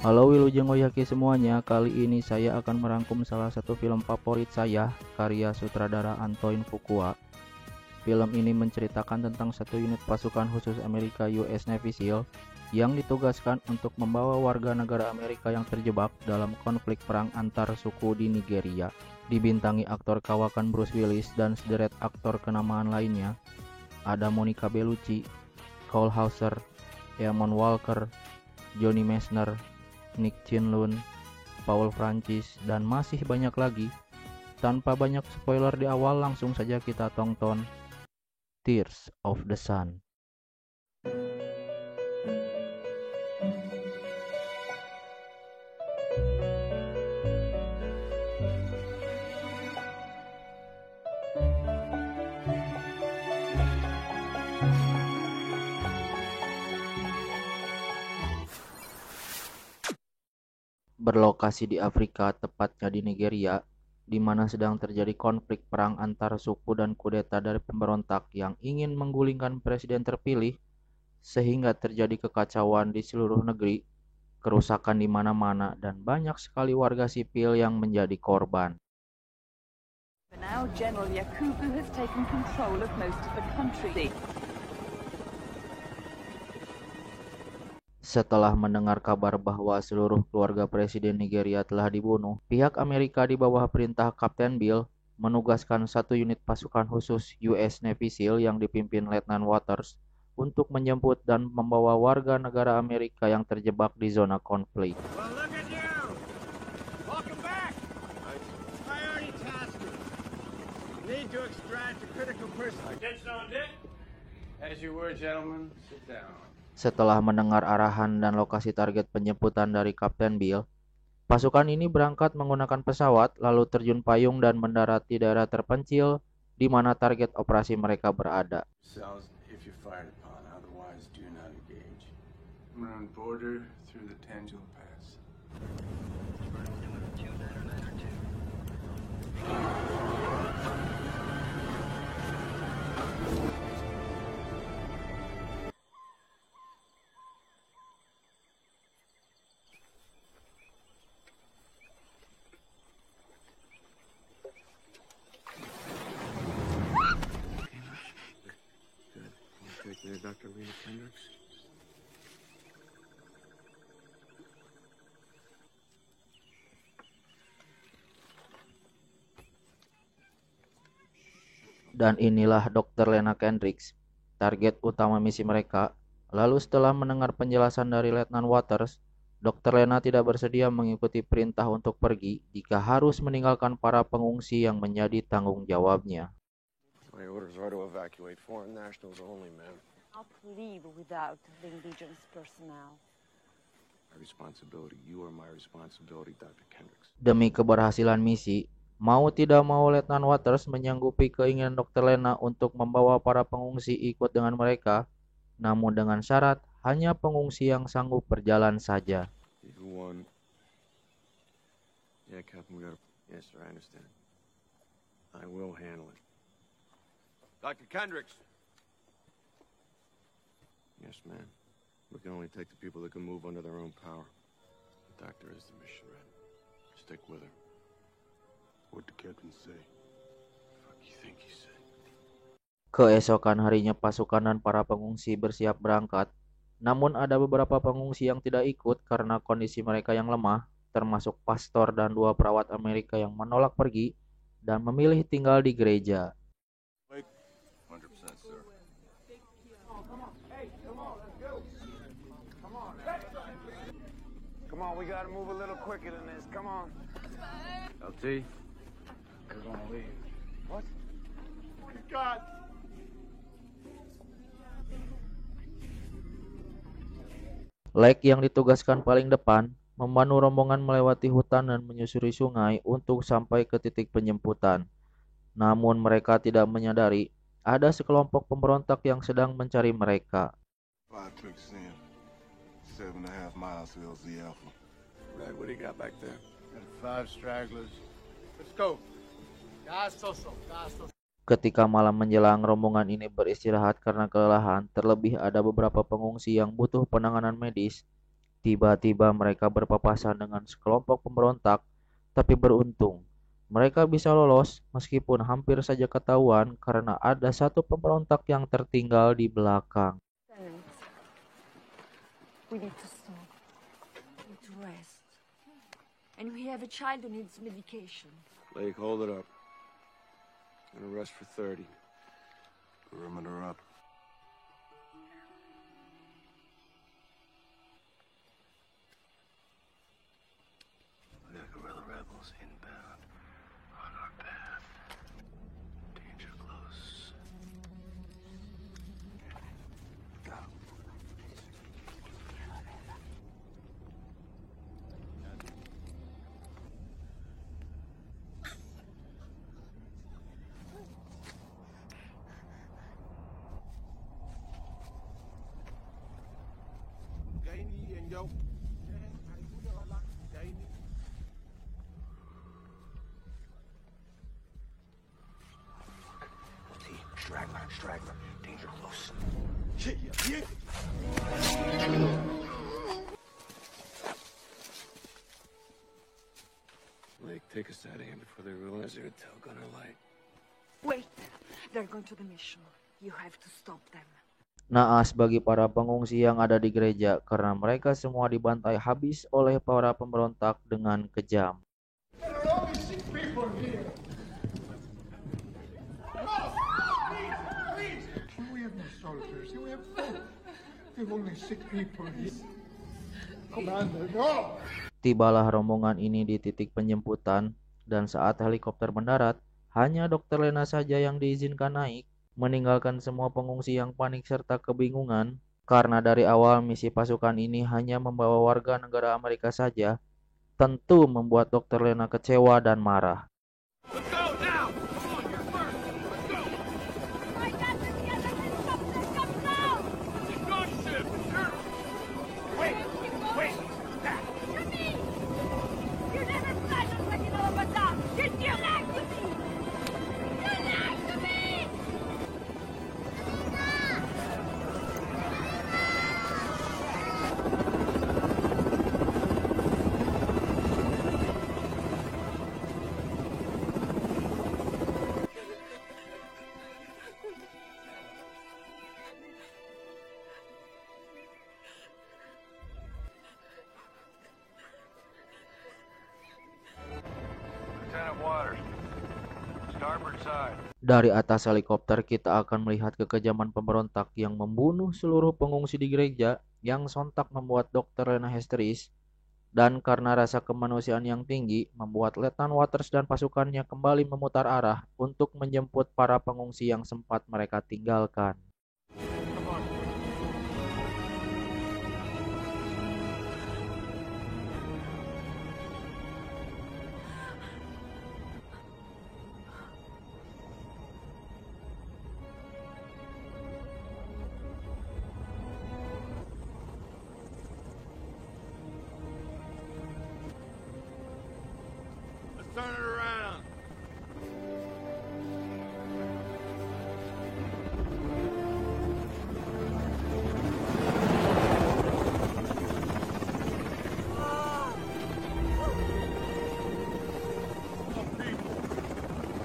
Halo Wilujeng Oyaki semuanya, kali ini saya akan merangkum salah satu film favorit saya, karya sutradara Antoine Fuqua. Film ini menceritakan tentang satu unit pasukan khusus Amerika US Navy SEAL yang ditugaskan untuk membawa warga negara Amerika yang terjebak dalam konflik perang antar suku di Nigeria. Dibintangi aktor kawakan Bruce Willis dan sederet aktor kenamaan lainnya, ada Monica Bellucci, Cole Hauser, Eamon Walker, Johnny Messner, Nick Chin-lun, Paul Francis, dan masih banyak lagi. Tanpa banyak spoiler di awal, langsung saja kita tonton Tears of the Sun. Berlokasi di Afrika, tepatnya di Nigeria, di mana sedang terjadi konflik perang antar suku dan kudeta dari pemberontak yang ingin menggulingkan presiden terpilih, sehingga terjadi kekacauan di seluruh negeri, kerusakan di mana-mana, dan banyak sekali warga sipil yang menjadi korban. Now General Yakubu has taken control of most of the country. Setelah mendengar kabar bahwa seluruh keluarga Presiden Nigeria telah dibunuh, pihak Amerika di bawah perintah Kapten Bill menugaskan satu unit pasukan khusus US Navy SEAL yang dipimpin Letnan Waters untuk menjemput dan membawa warga negara Amerika yang terjebak di zona konflik. Well, look at you! Welcome back! Priority task. Need to extract a critical person. Attention on deck. As you were, gentlemen, sit down. Setelah mendengar arahan dan lokasi target penjemputan dari Kapten Bill, pasukan ini berangkat menggunakan pesawat lalu terjun payung dan mendarat di daerah terpencil di mana target operasi mereka berada. Cells if you're fired upon, otherwise do not engage. Run border through the Tangel Pass. Good. Take me to Dr. Lena Kendricks. Dan inilah Dr. Lena Kendricks, target utama misi mereka. Lalu setelah mendengar penjelasan dari Letnan Waters, Dr. Lena tidak bersedia mengikuti perintah untuk pergi jika harus meninggalkan para pengungsi yang menjadi tanggung jawabnya. My orders are to evacuate foreign nationals only, ma'am. I'll leave without the Legion's personnel. My responsibility. You are my responsibility, Dr. Kendricks. Demi keberhasilan misi, mau tidak mau Letnan Waters menyanggupi keinginan Dr. Lena untuk membawa para pengungsi ikut dengan mereka, namun dengan syarat hanya pengungsi yang sanggup berjalan saja. You won. Yeah, Captain, we got. Yes, sir, I understand. I will handle it. Dr. Kendricks. Yes, ma'am. We can only take the people that can move under their own power. The doctor is the mission red. Stick with her. What did the captain say? Fuck you think he said? Keesokan harinya pasukan dan para pengungsi bersiap berangkat, namun ada beberapa pengungsi yang tidak ikut karena kondisi mereka yang lemah, termasuk pastor dan 2 perawat Amerika yang menolak pergi dan memilih tinggal di gereja. 100%, sir. Come on, we gotta move a little quicker than this. Come on. LT, we're gonna leave. What? God. Lake yang ditugaskan paling depan memandu rombongan melewati hutan dan menyusuri sungai untuk sampai ke titik penjemputan. Namun mereka tidak menyadari ada sekelompok pemberontak yang sedang mencari mereka. 5 quicksand, 7.5 miles to LZ Alpha. Red, what do you got back there? Got 5 stragglers. Let's go. Ketika malam menjelang, rombongan ini beristirahat karena kelelahan, terlebih ada beberapa pengungsi yang butuh penanganan medis. Tiba-tiba mereka berpapasan dengan sekelompok pemberontak, tapi beruntung. Mereka bisa lolos meskipun hampir saja ketahuan karena ada satu pemberontak yang tertinggal di belakang. We need to stop. We need to rest. And we have a child who needs medication. Blake, hold it up. Gonna rest for 30. Perimeter up. We got guerrilla rebels inbound on our path. Danger close. Go. Straggler. Danger close. Yeah. Blake, take us out of here before they realize they're a tail gunner light. Wait! They're going to the mission. You have to stop them. Naas bagi para pengungsi yang ada di gereja karena mereka semua dibantai habis oleh para pemberontak dengan kejam. Tibalah rombongan ini di titik penjemputan, dan saat helikopter mendarat, hanya Dr. Lena saja yang diizinkan naik, meninggalkan semua pengungsi yang panik serta kebingungan, karena dari awal misi pasukan ini hanya membawa warga negara Amerika saja, tentu membuat Dr. Lena kecewa dan marah. Dari atas helikopter kita akan melihat kekejaman pemberontak yang membunuh seluruh pengungsi di gereja yang sontak membuat Dr. Lena histeris, dan karena rasa kemanusiaan yang tinggi membuat Letnan Waters dan pasukannya kembali memutar arah untuk menjemput para pengungsi yang sempat mereka tinggalkan. Turn it around.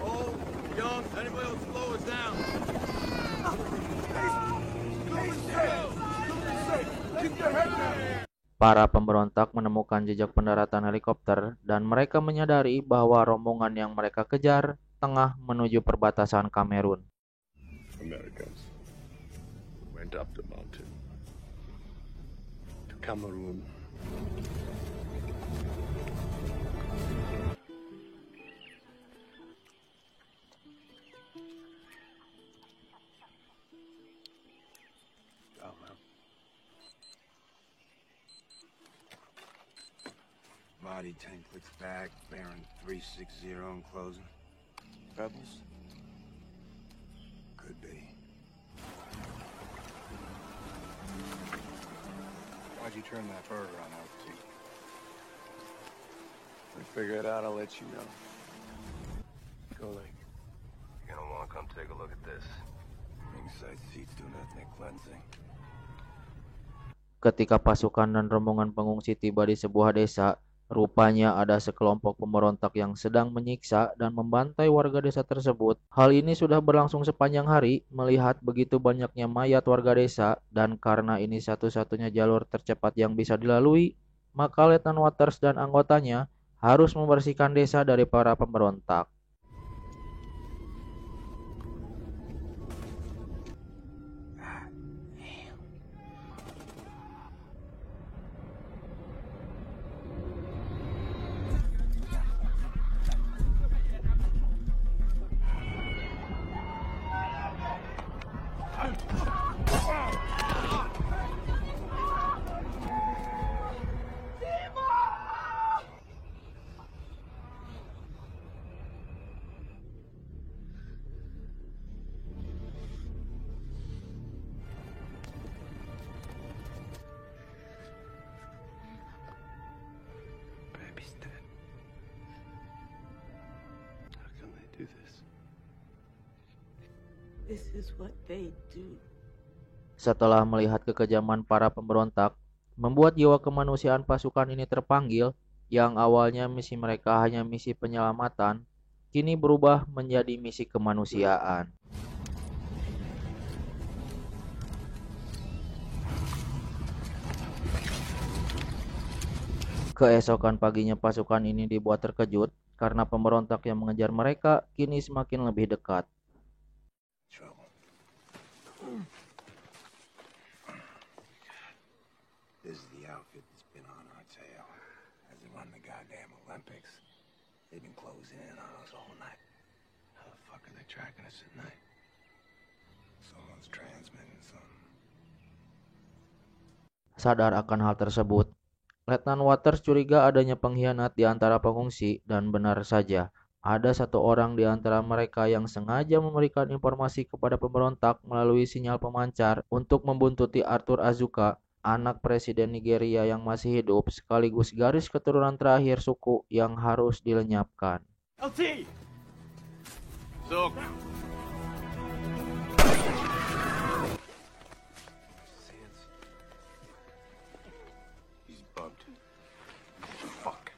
Old, young, anybody else slow us down. Keep your head down. Para pemberontak menemukan jejak pendaratan helikopter dan mereka menyadari bahwa rombongan yang mereka kejar tengah menuju perbatasan Kamerun. Americans went up the mountain to Cameroon. Body tank looks back, bearing 360 and closing. Rebels? Could be. Why'd you turn that bird around out to? When I figure it out, I'll let you know. Go, Lake. You're gonna wanna come take a look at this. Ringside seats doing ethnic cleansing. Ketika pasukan dan rombongan pengungsi tiba di sebuah desa, rupanya ada sekelompok pemberontak yang sedang menyiksa dan membantai warga desa tersebut. Hal ini sudah berlangsung sepanjang hari. Melihat begitu banyaknya mayat warga desa, dan karena ini satu-satunya jalur tercepat yang bisa dilalui, maka Letnan Waters dan anggotanya harus membersihkan desa dari para pemberontak. Baby's dead. How can they do this? This is what they do. Setelah melihat kekejaman para pemberontak, membuat jiwa kemanusiaan pasukan ini terpanggil. Yang awalnya misi mereka hanya misi penyelamatan, kini berubah menjadi misi kemanusiaan. Keesokan paginya pasukan ini dibuat terkejut karena pemberontak yang mengejar mereka kini semakin lebih dekat. This is the outfit that's been on our tail. As they run the goddamn Olympics. They've been closing in on us all night. How the fuck are they tracking us at night? Someone's transmitting something. Sadar akan hal tersebut, Letnan Waters curiga adanya pengkhianat di antara pengungsi, dan benar saja, ada satu orang di antara mereka yang sengaja memberikan informasi kepada pemberontak melalui sinyal pemancar untuk membuntuti Arthur Azuka, anak Presiden Nigeria yang masih hidup sekaligus garis keturunan terakhir suku yang harus dilenyapkan. LT! Silk! He's bugged. Fuck.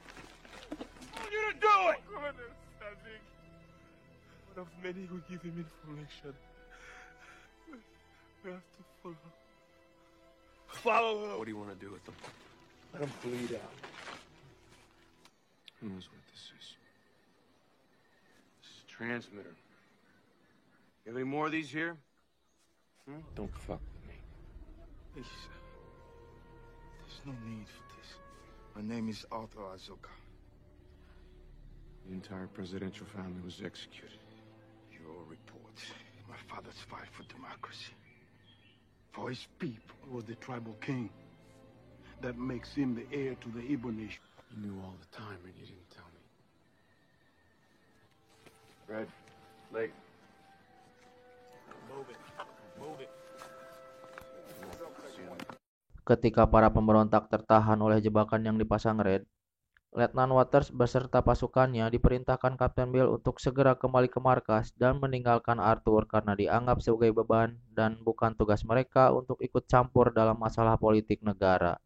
I want you to do it! Understanding. One of many who give him information. We have to follow. Follow him! What do you want to do with him? Let him bleed out. Who knows what this is? This is a transmitter. You have any more of these here? Don't fuck with me. Please. There's no need for this. My name is Arthur Azuka. The entire presidential family was executed. Your report. My father's fight for democracy. For his people. He was the tribal king. That makes him the heir to the Igbo nation. You knew all the time and you didn't tell me. Red, Lake. Move it. Move it. Ketika para pemberontak tertahan oleh jebakan yang dipasang Red, Letnan Waters beserta pasukannya diperintahkan Kapten Bill untuk segera kembali ke markas dan meninggalkan Arthur karena dianggap sebagai beban dan bukan tugas mereka untuk ikut campur dalam masalah politik negara.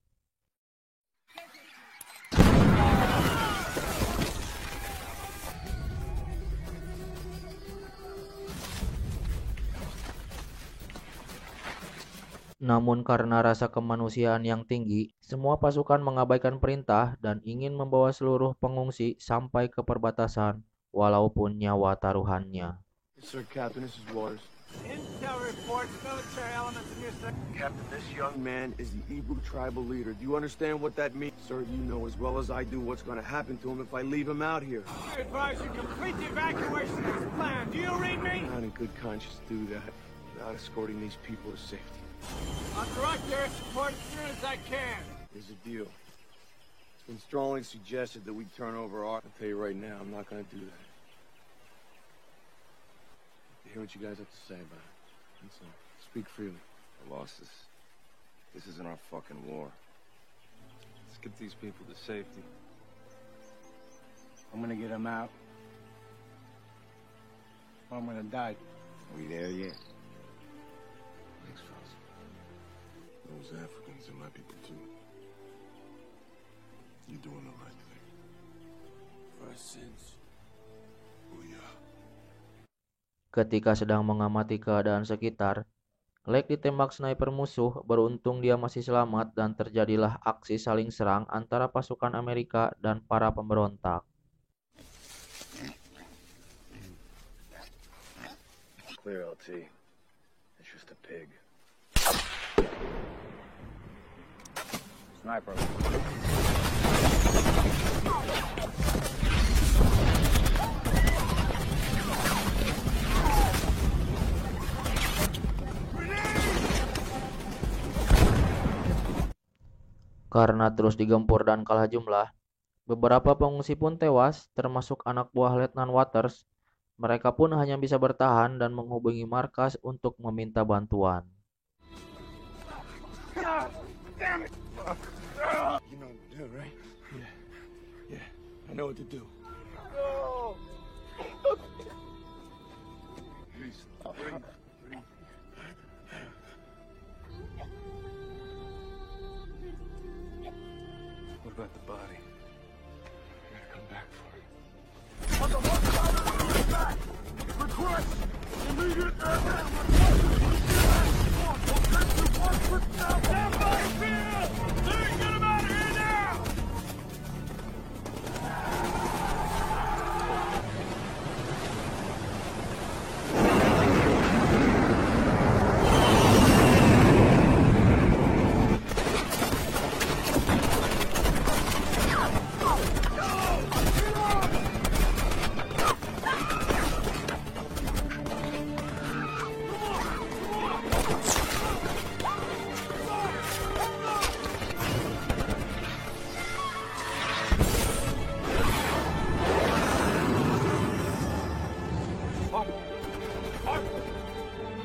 Namun karena rasa kemanusiaan yang tinggi, semua pasukan mengabaikan perintah dan ingin membawa seluruh pengungsi sampai ke perbatasan, walaupun nyawa taruhannya. Yes, sir, Captain, this is Waters. Intel reports military elements in your sector. Captain, this young man is the Igbo tribal leader. Do you understand what that means? Sir, you know as well as I do what's going to happen to him if I leave him out here. I advise you complete the evacuation as planned. Do you read me? Not in good conscience do that without escorting these people to safety. I'll direct your support as soon as I can. Here's the deal. It's been strongly suggested that we turn over our... I'll tell you right now, I'm not going to do that. I hear what you guys have to say about it. That's all. Speak freely. The losses. This isn't our fucking war. Let's get these people to safety. I'm gonna get them out. Or I'm gonna die. Are we there yet? Thanks, fellas. Those Africans they're my people too. You're doing the right thing. For our sins. Oh yeah. Ketika sedang mengamati keadaan sekitar, Lake ditembak sniper musuh. Beruntung dia masih selamat dan terjadilah aksi saling serang antara pasukan Amerika dan para pemberontak. Clear, LT. It's just a pig. Sniper. Karena terus digempur dan kalah jumlah, beberapa pengungsi pun tewas, termasuk anak buah Letnan Waters. Mereka pun hanya bisa bertahan dan menghubungi markas untuk meminta bantuan. You know what to do, right? Yeah. I know what to do. Please, breathe. What about the body? I gotta come back for it.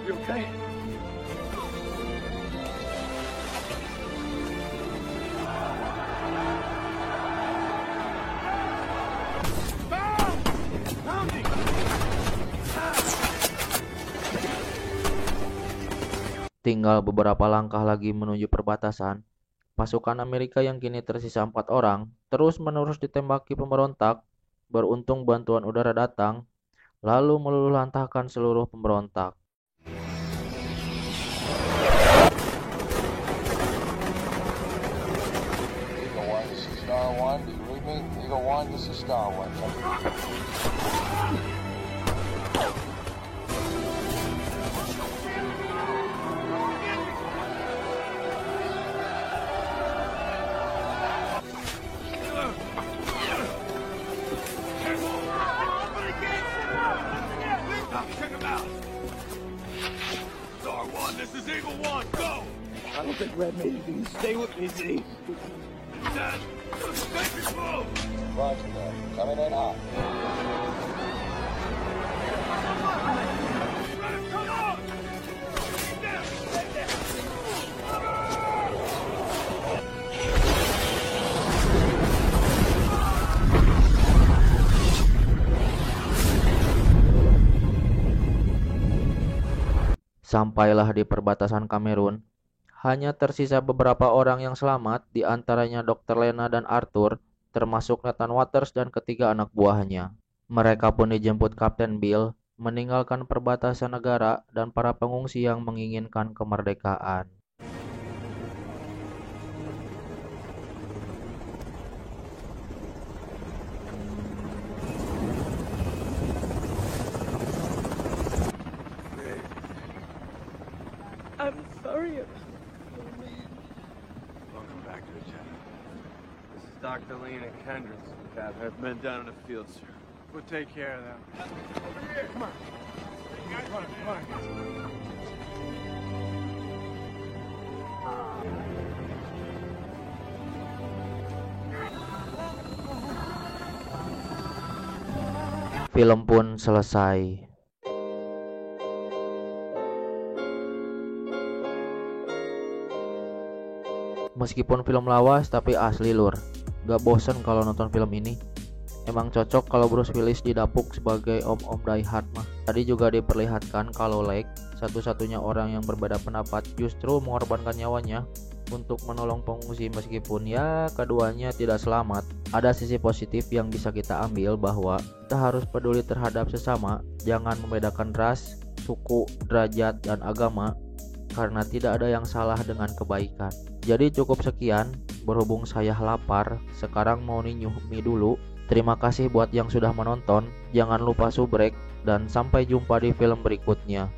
You okay? Tinggal beberapa langkah lagi menuju perbatasan. Pasukan Amerika yang kini tersisa 4 orang terus-menerus ditembaki pemberontak. Beruntung bantuan udara datang, lalu meluluhlantahkan seluruh pemberontak. This is Eagle One, go! I don't think Red made it. You stay with me, Z. Dad, make me move! Roger that. Coming in hot. Come on! Sampailah di perbatasan Kamerun. Hanya tersisa beberapa orang yang selamat, di antaranya Dr. Lena dan Arthur, termasuk Nathan Waters dan ketiga anak buahnya. Mereka pun dijemput Kapten Bill, meninggalkan perbatasan negara dan para pengungsi yang menginginkan kemerdekaan. I'm sorry about man. Welcome back to the channel. This is Dr. Lena Kendricks. Have been down in the field, sir. We'll take care of them. Over here! Come on. Come on. Film pun selesai. Meskipun film lawas tapi asli lur. Gak bosen kalau nonton film ini. Emang cocok kalau Bruce Willis didapuk sebagai om-om Die Hard mah. Tadi juga diperlihatkan kalau Lake, satu-satunya orang yang berbeda pendapat, justru mengorbankan nyawanya untuk menolong pengungsi meskipun ya keduanya tidak selamat. Ada sisi positif yang bisa kita ambil bahwa kita harus peduli terhadap sesama, jangan membedakan ras, suku, derajat, dan agama karena tidak ada yang salah dengan kebaikan. Jadi cukup sekian, berhubung saya lapar, sekarang mau ninyuh mie dulu. Terima kasih buat yang sudah menonton, jangan lupa subrek, dan sampai jumpa di film berikutnya.